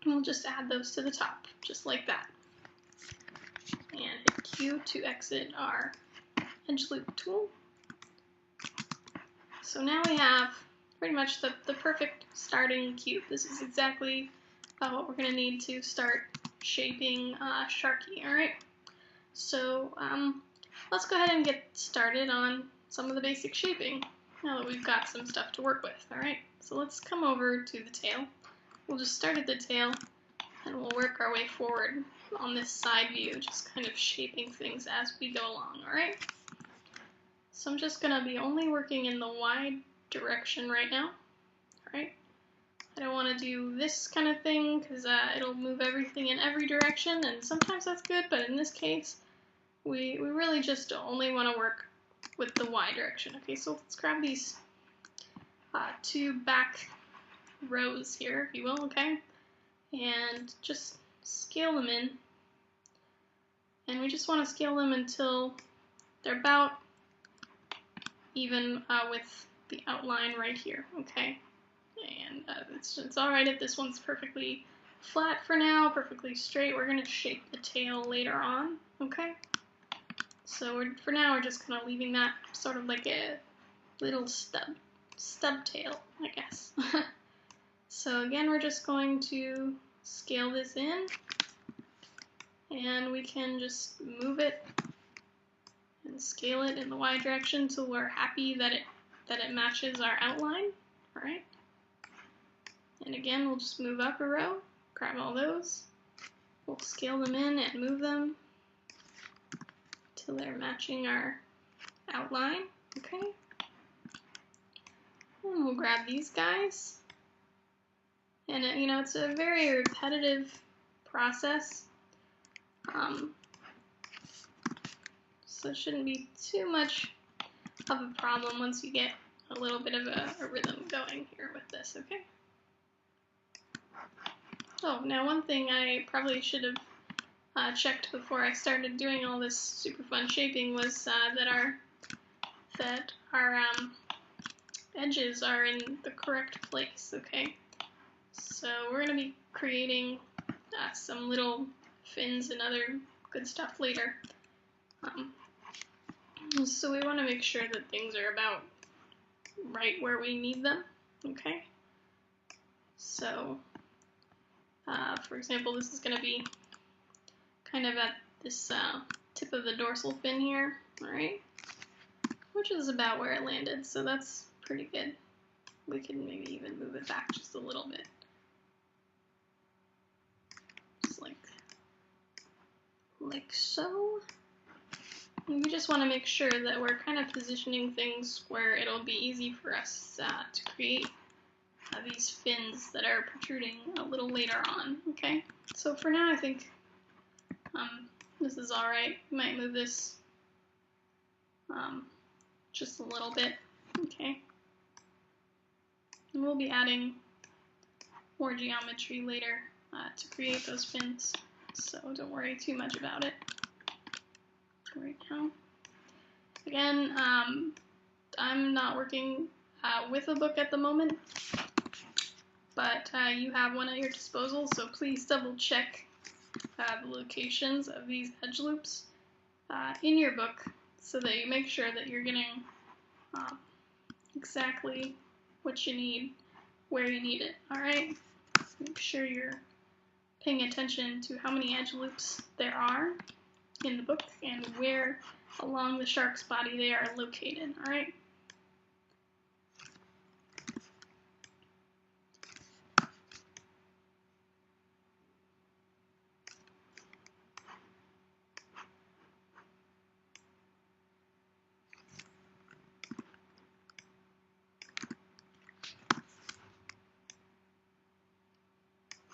And we'll just add those to the top, just like that. And hit Q to exit our edge loop tool. So now we have pretty much the perfect starting cube. This is exactly what we're going to need to start shaping Sharky, alright? So let's go ahead and get started on some of the basic shaping now that we've got some stuff to work with, alright? So let's come over to the tail. We'll just start at the tail and we'll work our way forward on this side view, just kind of shaping things as we go along, alright? So I'm just going to be only working in the Y direction right now, alright? I don't want to do this kind of thing because it'll move everything in every direction, and sometimes that's good, but in this case, we really just only want to work with the Y direction. Okay, so let's grab these two back rows here, if you will, okay? And just scale them in. And we just want to scale them until they're about even with the outline right here, okay? And it's alright if this one's perfectly flat for now, perfectly straight. We're going to shape the tail later on, okay? So for now, we're just kind of leaving that sort of like a little stub tail, I guess. So again, we're just going to scale this in, and we can just move it and scale it in the Y direction till we're happy that it matches our outline, alright? And again, we'll just move up a row, grab all those, we'll scale them in and move them till they're matching our outline, okay? And we'll grab these guys. And you know, it's a very repetitive process, so it shouldn't be too much of a problem once you get a little bit of a rhythm going here with this, okay? Oh, now one thing I probably should have checked before I started doing all this super fun shaping was that our edges are in the correct place, okay? So we're going to be creating some little fins and other good stuff later. So we want to make sure that things are about right where we need them, okay? So, for example, this is going to be kind of at this tip of the dorsal fin here, alright? Which is about where it landed, so that's pretty good. We can maybe even move it back just a little bit. Just like so. And we just want to make sure that we're kind of positioning things where it'll be easy for us to create these fins that are protruding a little later on, okay? So for now, I think this is alright. We might move this just a little bit, okay? And we'll be adding more geometry later to create those fins, so don't worry too much about it right now. Again, I'm not working with a book at the moment, but you have one at your disposal, so please double check the locations of these edge loops in your book so that you make sure that you're getting exactly what you need where you need it, alright? Make sure you're paying attention to how many edge loops there are in the book and where along the shark's body they are located, alright?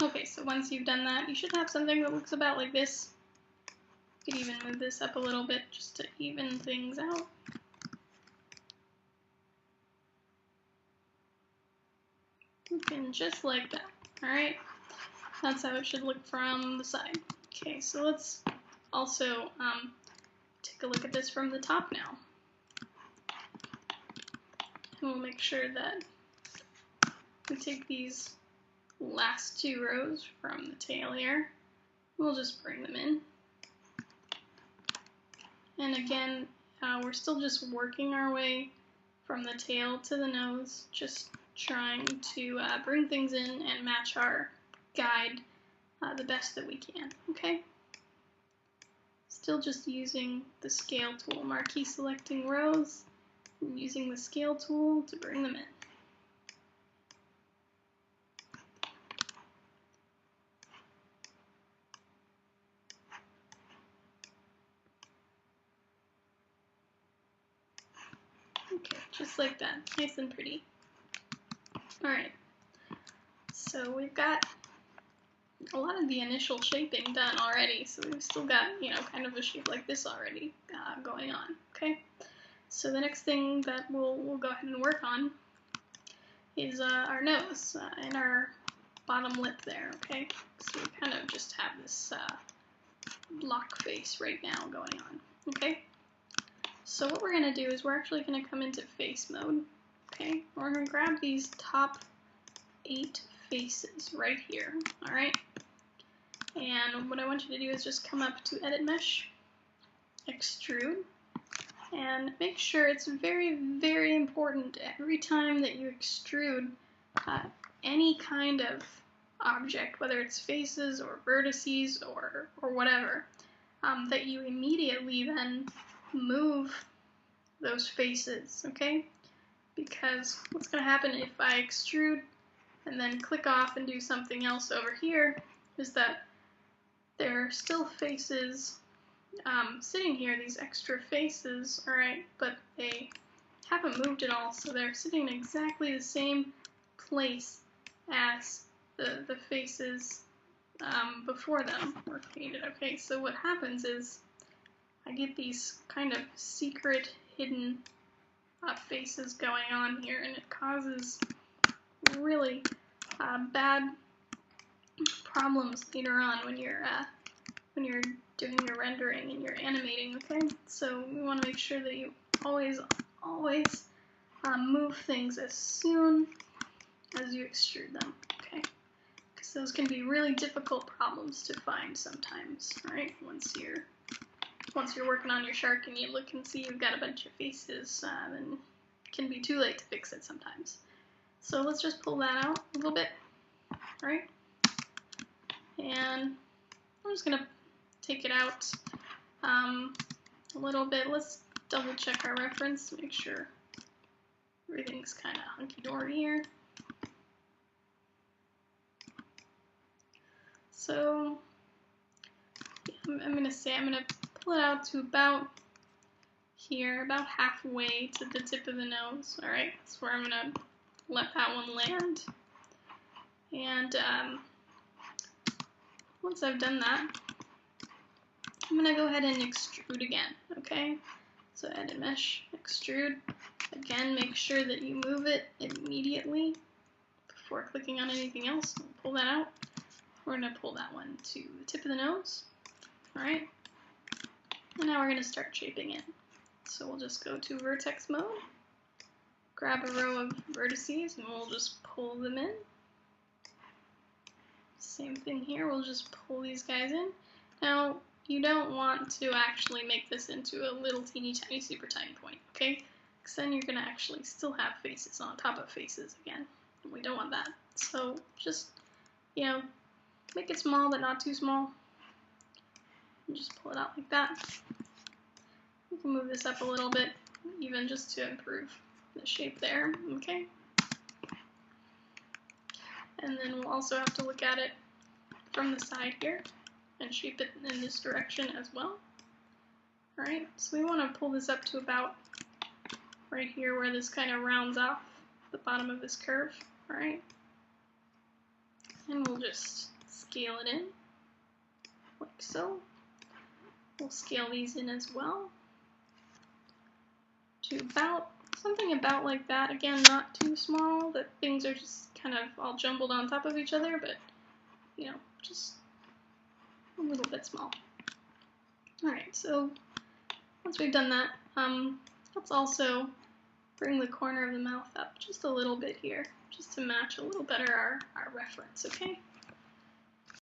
Okay, so once you've done that, you should have something that looks about like this. You could even move this up a little bit just to even things out. Looking just like that, alright? That's how it should look from the side. Okay, so let's also take a look at this from the top now. And we'll make sure that we take these last 2 rows from the tail here. We'll just bring them in. And again, we're still just working our way from the tail to the nose, just trying to bring things in and match our guide the best that we can, okay? Still just using the scale tool, marquee selecting rows, and using the scale tool to bring them in. Okay, just like that, nice and pretty. Alright, so we've got a lot of the initial shaping done already, so we've still got, kind of a shape like this already going on, okay? So the next thing that we'll go ahead and work on is our nose and our bottom lip there, okay? So we kind of just have this block face right now going on, okay? So what we're going to do is we're actually going to come into face mode, okay? We're going to grab these top 8 faces right here, alright? And what I want you to do is just come up to Edit Mesh, Extrude, and make sure it's very, very important every time that you extrude any kind of object, whether it's faces or vertices or whatever, that you immediately then move those faces, okay? Because what's going to happen if I extrude and then click off and do something else over here is that there are still faces sitting here, these extra faces, alright, but they haven't moved at all, so they're sitting in exactly the same place as the faces before them were created, okay? So what happens is I get these kind of secret hidden faces going on here, and it causes really bad problems later on when you're doing your rendering and you're animating, okay? So we want to make sure that you always move things as soon as you extrude them, okay? Because those can be really difficult problems to find sometimes, right? Once you're working on your shark and you look and see you've got a bunch of faces, then it can be too late to fix it sometimes. So let's just pull that out a little bit, right? And I'm just going to take it out a little bit. Let's double check our reference to make sure everything's kind of hunky-dory here. So I'm going to pull it out to about here, about halfway to the tip of the nose. Alright, that's where I'm going to let that one land. And once I've done that, I'm going to go ahead and extrude again, okay? So Edit Mesh, Extrude. Again, make sure that you move it immediately before clicking on anything else. Pull that out. We're going to pull that one to the tip of the nose, alright? And now we're going to start shaping it. So we'll just go to Vertex Mode, grab a row of vertices, and we'll just pull them in. Same thing here, we'll just pull these guys in. Now, you don't want to actually make this into a little teeny tiny super tiny point, okay? Because then you're going to actually still have faces on top of faces again. And we don't want that. So just, make it small but not too small. And just pull it out like that. We can move this up a little bit, even just to improve the shape there, okay? And then we'll also have to look at it from the side here and shape it in this direction as well. Alright, so we want to pull this up to about right here where this kind of rounds off the bottom of this curve, alright? And we'll just scale it in, like so. We'll scale these in as well to something about like that. Again, not too small, that things are just kind of all jumbled on top of each other, but, just a little bit small. Alright, so once we've done that, let's also bring the corner of the mouth up just a little bit here, just to match a little better our reference, okay?